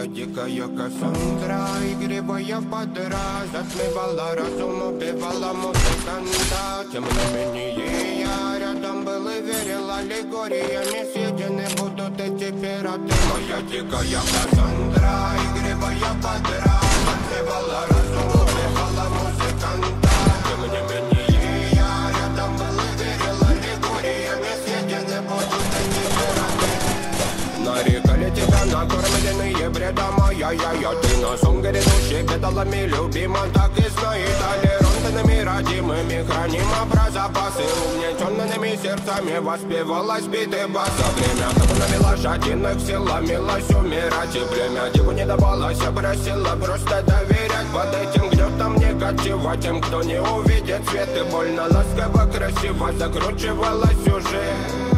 Дикая Кассандра, игривая подра, затмевала разум, убивала музыканта. Тем не менее я рядом был и верил аллегориями. Съедены будут эти пираты. Моя дикая Кассандра, игривая подра, затмевала разум, убивала музыканта. Тем не менее я рядом был и верил аллегориями. Съедены будут эти пираты. Нарекали тебя накормленные бредом, ай-яй-яй. Ты на сон грядущий педалами любима, так и знает толерантными родимыми. Хранима про запасы угнетенными сердцами. Воспевалась биты баса. Время табунами лошадиных сила милась умирать. И племя диву не давалось, просила просто доверять. Под этим гнетом негатива тем, кто не увидит свет. И больно ласково красиво закручивала сюжет.